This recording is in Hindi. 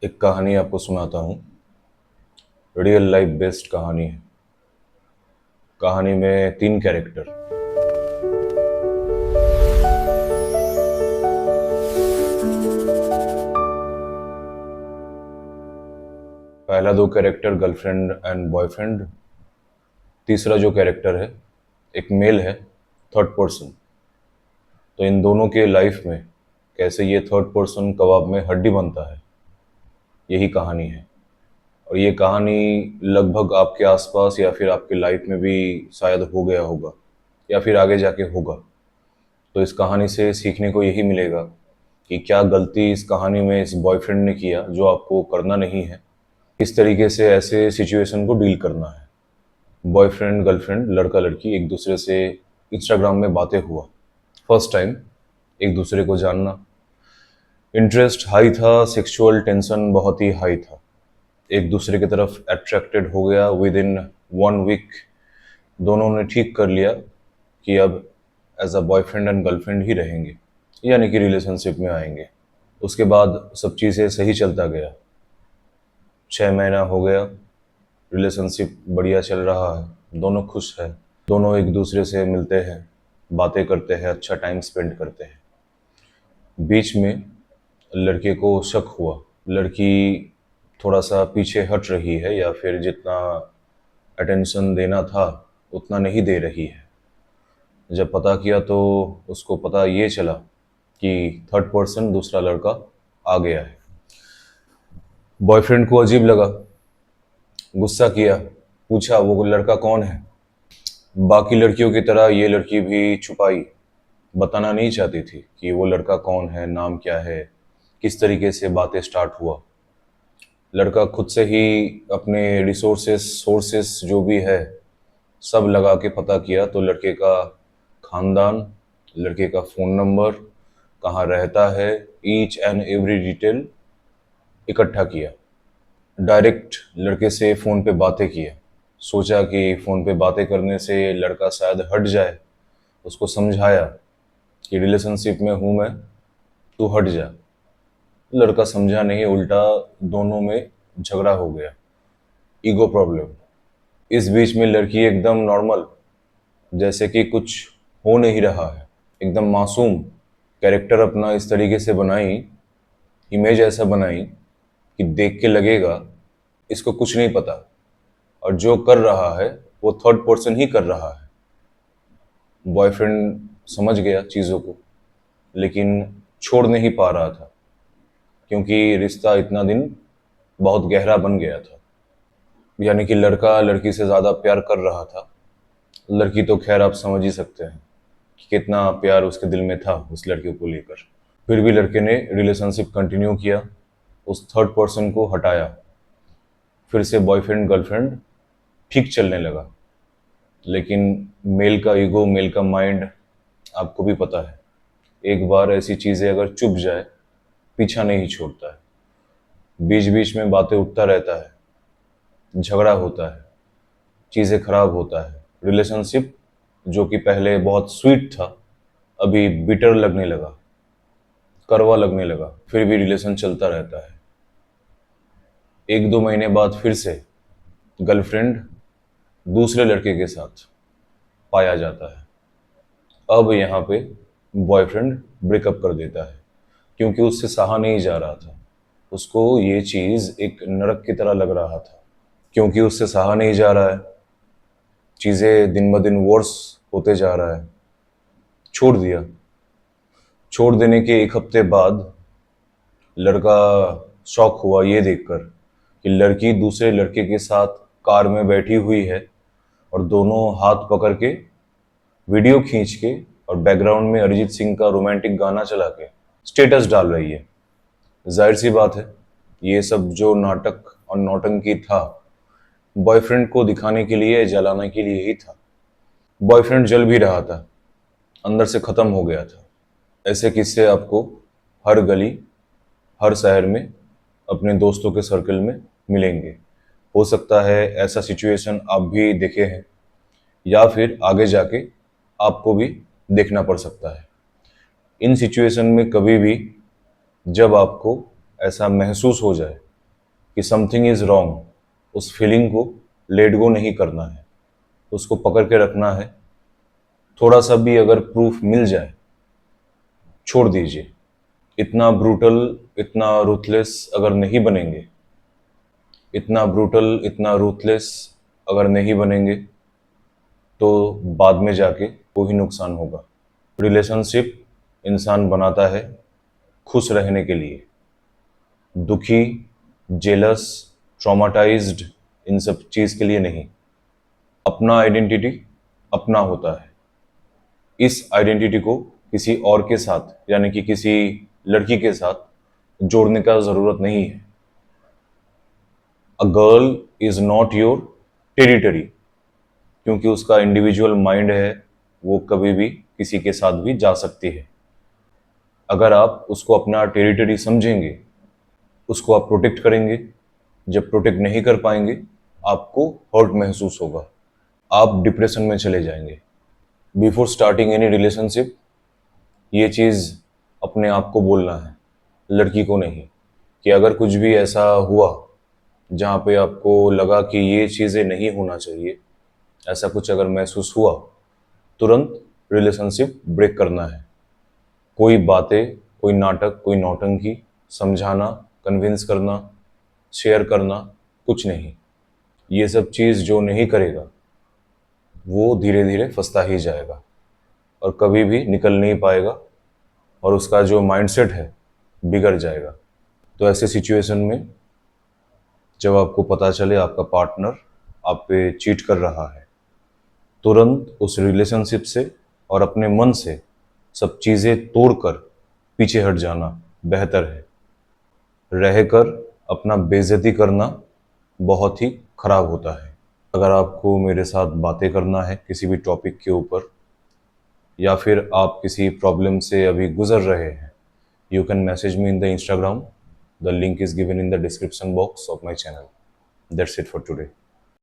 एक कहानी आपको सुनाता हूँ। रियल लाइफ बेस्ड कहानी है। कहानी में 3 कैरेक्टर। पहला 2 कैरेक्टर गर्लफ्रेंड एंड बॉयफ्रेंड। तीसरा जो कैरेक्टर है एक मेल है, थर्ड पर्सन। तो इन दोनों के लाइफ में कैसे ये थर्ड पर्सन कबाब में हड्डी बनता है, यही कहानी है। और ये कहानी लगभग आपके आसपास या फिर आपके लाइफ में भी शायद हो गया होगा या फिर आगे जाके होगा। तो इस कहानी से सीखने को यही मिलेगा कि क्या गलती इस कहानी में इस बॉयफ्रेंड ने किया जो आपको करना नहीं है, किस तरीके से ऐसे सिचुएशन को डील करना है। बॉयफ्रेंड गर्लफ्रेंड लड़का लड़की एक दूसरे से इंस्टाग्राम में बातें हुआ, फर्स्ट टाइम एक दूसरे को जानना, इंटरेस्ट हाई था, सेक्सुअल टेंशन बहुत ही हाई था। एक दूसरे की तरफ अट्रैक्टेड हो गया। विद इन 1 वीक दोनों ने ठीक कर लिया कि अब as a boyfriend and girlfriend ही रहेंगे, यानी कि रिलेशनशिप में आएंगे। उसके बाद सब चीज़ें सही चलता गया। 6 महीना हो गया, रिलेशनशिप बढ़िया चल रहा है, दोनों खुश है, दोनों एक दूसरे से मिलते हैं, बातें करते हैं, अच्छा टाइम स्पेंड करते हैं। बीच में लड़के को शक हुआ, लड़की थोड़ा सा पीछे हट रही है या फिर जितना अटेंशन देना था उतना नहीं दे रही है। जब पता किया तो उसको पता ये चला कि थर्ड पर्सन दूसरा लड़का आ गया है। बॉयफ्रेंड को अजीब लगा, गुस्सा किया, पूछा वो लड़का कौन है। बाकी लड़कियों की तरह ये लड़की भी छुपाई, बताना नहीं चाहती थी कि वो लड़का कौन है, नाम क्या है, किस तरीके से बातें स्टार्ट हुआ। लड़का खुद से ही अपने रिसोर्सेस सोर्सेस जो भी है सब लगा के पता किया तो लड़के का खानदान, लड़के का फ़ोन नंबर, कहाँ रहता है, ईच एंड एवरी डिटेल इकट्ठा किया। डायरेक्ट लड़के से फ़ोन पे बातें किया। सोचा कि फ़ोन पे बातें करने से लड़का शायद हट जाए। उसको समझाया कि रिलेशनशिप में हूँ मैं, तू हट जा। लड़का समझा नहीं, उल्टा दोनों में झगड़ा हो गया, ईगो प्रॉब्लम। इस बीच में लड़की एकदम नॉर्मल, जैसे कि कुछ हो नहीं रहा है, एकदम मासूम कैरेक्टर अपना इस तरीके से बनाई, इमेज ऐसा बनाई कि देख के लगेगा इसको कुछ नहीं पता, और जो कर रहा है वो थर्ड पर्सन ही कर रहा है। बॉयफ्रेंड समझ गया चीज़ों को, लेकिन छोड़ नहीं पा रहा था क्योंकि रिश्ता इतना दिन बहुत गहरा बन गया था। यानी कि लड़का लड़की से ज़्यादा प्यार कर रहा था। लड़की तो खैर आप समझ ही सकते हैं कि कितना प्यार उसके दिल में था उस लड़के को लेकर। फिर भी लड़के ने रिलेशनशिप कंटिन्यू किया, उस थर्ड पर्सन को हटाया। फिर से बॉयफ्रेंड गर्लफ्रेंड ठीक चलने लगा। लेकिन मेल का ईगो, मेल का माइंड आपको भी पता है, एक बार ऐसी चीज़ें अगर चुप जाए पीछा नहीं छोड़ता है। बीच बीच में बातें उठता रहता है, झगड़ा होता है, चीज़ें खराब होता है। रिलेशनशिप जो कि पहले बहुत स्वीट था अभी बिटर लगने लगा, कड़वा लगने लगा। फिर भी रिलेशन चलता रहता है। 1-2 महीने बाद फिर से गर्लफ्रेंड दूसरे लड़के के साथ पाया जाता है। अब यहाँ पे बॉयफ्रेंड ब्रेकअप कर देता है क्योंकि उससे सहा नहीं जा रहा था। उसको ये चीज़ एक नरक की तरह लग रहा था क्योंकि उससे सहा नहीं जा रहा है, चीज़ें दिन ब दिन वर्स होते जा रहा है। छोड़ दिया। छोड़ देने के 1 हफ्ते बाद लड़का शॉक हुआ ये देखकर कि लड़की दूसरे लड़के के साथ कार में बैठी हुई है और दोनों हाथ पकड़ के वीडियो खींच के और बैकग्राउंड में अरिजीत सिंह का रोमांटिक गाना चला के स्टेटस डाल रही है। जाहिर सी बात है, ये सब जो नाटक और नौटंकी था बॉयफ्रेंड को दिखाने के लिए, जलाने के लिए ही था। बॉयफ्रेंड जल भी रहा था, अंदर से ख़त्म हो गया था। ऐसे किस्से आपको हर गली, हर शहर में, अपने दोस्तों के सर्कल में मिलेंगे। हो सकता है ऐसा सिचुएशन आप भी देखे हैं या फिर आगे जाके आपको भी देखना पड़ सकता है। इन सिचुएशन में कभी भी जब आपको ऐसा महसूस हो जाए कि समथिंग इज़ रॉन्ग, उस फीलिंग को लेट गो नहीं करना है, उसको पकड़ के रखना है। थोड़ा सा भी अगर प्रूफ मिल जाए, छोड़ दीजिए। इतना ब्रूटल, इतना रूथलेस अगर नहीं बनेंगे, इतना ब्रूटल, इतना रूथलेस अगर नहीं बनेंगे, तो बाद में जाके वही नुकसान होगा। रिलेशनशिप इंसान बनाता है खुश रहने के लिए। दुखी, जेलस, ट्रॉमाटाइज्ड, इन सब चीज़ के लिए नहीं। अपना आइडेंटिटी अपना होता है। इस आइडेंटिटी को किसी और के साथ, यानी कि किसी लड़की के साथ जोड़ने का ज़रूरत नहीं है। A girl is not your territory, क्योंकि उसका इंडिविजुअल माइंड है, वो कभी भी किसी के साथ भी जा सकती है। अगर आप उसको अपना टेरिटरी समझेंगे, उसको आप प्रोटेक्ट करेंगे। जब प्रोटेक्ट नहीं कर पाएंगे, आपको हर्ट महसूस होगा, आप डिप्रेशन में चले जाएंगे। बिफोर स्टार्टिंग एनी रिलेशनशिप, ये चीज़ अपने आप को बोलना है, लड़की को नहीं, कि अगर कुछ भी ऐसा हुआ जहाँ पे आपको लगा कि ये चीज़ें नहीं होना चाहिए, ऐसा कुछ अगर महसूस हुआ, तुरंत रिलेशनशिप ब्रेक करना है। कोई बातें, कोई नाटक, कोई नौटंकी, समझाना, कन्विंस करना, शेयर करना, कुछ नहीं। ये सब चीज़ जो नहीं करेगा, वो धीरे धीरे फंसता ही जाएगा और कभी भी निकल नहीं पाएगा, और उसका जो माइंडसेट है बिगड़ जाएगा। तो ऐसे सिचुएशन में जब आपको पता चले आपका पार्टनर आप पे चीट कर रहा है, तुरंत उस रिलेशनशिप से और अपने मन से सब चीज़ें तोड़कर पीछे हट जाना बेहतर है। रहकर अपना बेइज्जती करना बहुत ही खराब होता है। अगर आपको मेरे साथ बातें करना है किसी भी टॉपिक के ऊपर, या फिर आप किसी प्रॉब्लम से अभी गुजर रहे हैं, you can message me in the Instagram. The link is given in the description box of my channel. That's it for today.